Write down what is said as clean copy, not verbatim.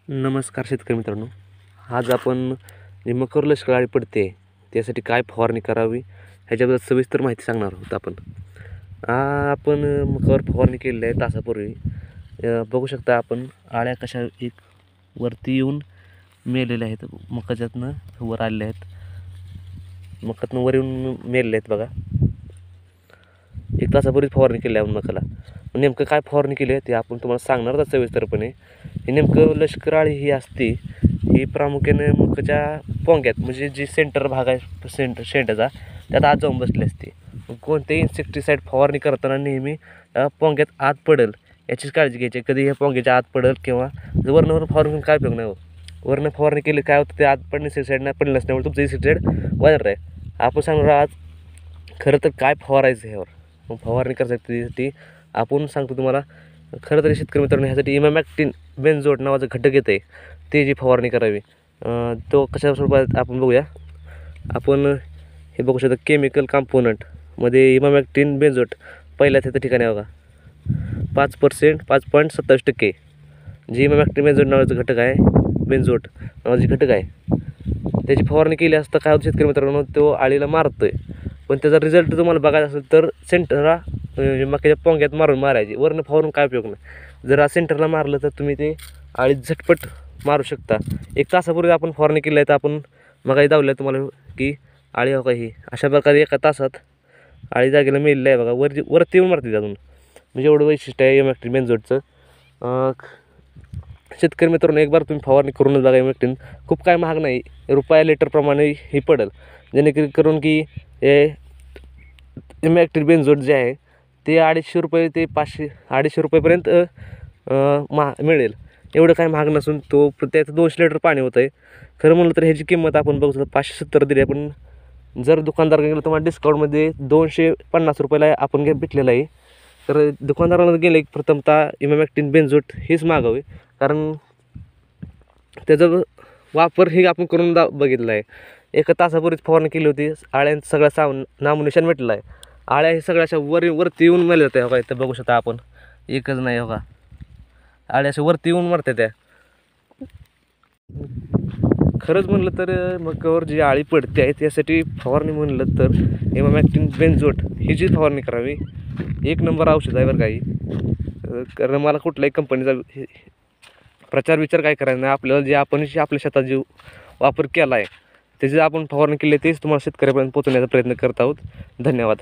नमस्कार शेतकरी मित्रांनो. आज आपण जी मकर लष्कर आळी पडते त्यासाठी काय फवारणी करावी ह्याच्याबद्दल सविस्तर माहिती सांगणार आहोत आपण. आपण मकावर फवारणी केलेली आहे तासापूर्वी. बघू शकता आपण आळ्या कशा एक वरती येऊन मेलेल्या आहेत, मकाच्यातनं वर आलेल्या आहेत, मकातनं वर येऊन मेलेले आहेत बघा. एक तासापूर्वी फवारणी केली आहे मकाला. नेमकं काय फवारणी केली आहे ते आपण तुम्हाला सांगणार आहोत सविस्तरपणे. हे नेमकं लष्कर आळी ही असते ही प्रामुख्याने मकाच्या पोंग्यात, म्हणजे जी सेंटर भाग आहे शेंड्याचा त्यात आत जाऊन बसली असते. कोणतेही इन्सेक्टिसाईड फवारणी करताना नेहमी पोंग्यात आत पडेल याचीच काळजी घ्यायची. कधी ह्या पोंग्याच्या आत पडेल किंवा वरनं फवारणी करून काय उपयोग नाही. वरनं फवारणी केली काय होतं, ते आत पडणे इन्सेक्टिसाईड नाही पडलं नसल्यामुळे तुमचं इन्सेक्टिसाईड वाजत आहे. आपण सांगणार आज खरं तर काय फवारायचं ह्यावर. मग फवारणी करण्यासाठी आपण सांगतो तुम्हाला. खरं तर शेतकरी मित्रांनो, ह्यासाठी इमॅमॅक्टिन बेंझोएट नावाचं घटक येतं आहे, ते जी फवारणी करावी. तो कशा स्वरूपात आपण बघूया. आपण हे बघू शकता केमिकल कॉम्पोनंटमध्ये इमॅमॅक्टिन बेंझोएट पहिल्या त्या ठिकाणी बघा 5%, 5.27% जी इमॅमॅक्टिन बेंझोएट नावाचं घटक आहे, बेंझोएट नावाचे घटक आहे, त्याची फवारणी केली असता काय होतं शेतकरी मित्रांनो, तो आळीला मारतो आहे. पण त्याचा रिझल्ट तुम्हाला बघायचा असेल तर सेंटरला मक्याच्या पोंग्यात मारायची. वरनं फवारून काय उपयोग नाही. जर सेंटरला मारलं तर तुम्ही ते आळी झटपट मारू शकता. एक तासापूर्वी आपण फवारणी केली आहे, तर आपण मग दावलं तुम्हाला की आळी हो का ही अशा प्रकारे एका तासात आळी जागेला मेलेली आहे बघा. वरती येऊन मारते अजून, म्हणजे एवढं वैशिष्ट्य आहे इमॅक्टिन बेंझोएटचं. शेतकरी मित्रांनो, एक बार तुम्ही फवारणी करूनच बघा. इमॅक्टिन खूप काय महाग नाही, रुपया लिटरप्रमाणे ही पडेल. जेणेकरून की हे इमॅक्टिन बेंझोएट जे आहे ते 250 रुपये ते 250 रुपयेपर्यंत मिळेल. एवढं काय महाग नसून तो त्याचं 200 लिटर पाणी होतं आहे. खरं म्हणलं तर ह्याची किंमत आपण बघू शकतो 570 दिली आहे. पण जर दुकानदार गेलं तुम्हाला डिस्काउंटमध्ये 250 रुपयाला आपण भेटलेलं आहे. तर दुकानदाराला गेले प्रथमतः इमॅमॅक्टिन बेंझोएट हेच मागावे, कारण त्याचा वापर हे आपण करून बघितलं आहे. एका तासापूर्वीच फवारणी केली होती. आळ्यांचं सगळं नामोनिशान भेटलं आहे. आळ्या हे सगळ्या अशा वरती येऊन मेल्या जाते. हो का, इथं बघू शकता आपण, एकच नाही हो का, आळ्या अशा वरती येऊन मरते त्या. खरंच म्हणलं तर मकावर जी आळी पडते आहे त्यासाठी फवारणी म्हणलं तर इमॅमॅक्टिन बेंझोएट ही जी फवारणी करावी, एक नंबर औषध आहे बरं काही. कारण मला कुठल्याही कंपनीचा प्रचार विचार काय करायचा नाही. आपल्याला जे आपण आपल्या शेतात जे वापर केला आहे त्याची आपण फवारणी केली तेच तुम्हाला शेतकऱ्यापर्यंत पोहोचवण्याचा प्रयत्न करत आहोत. धन्यवाद.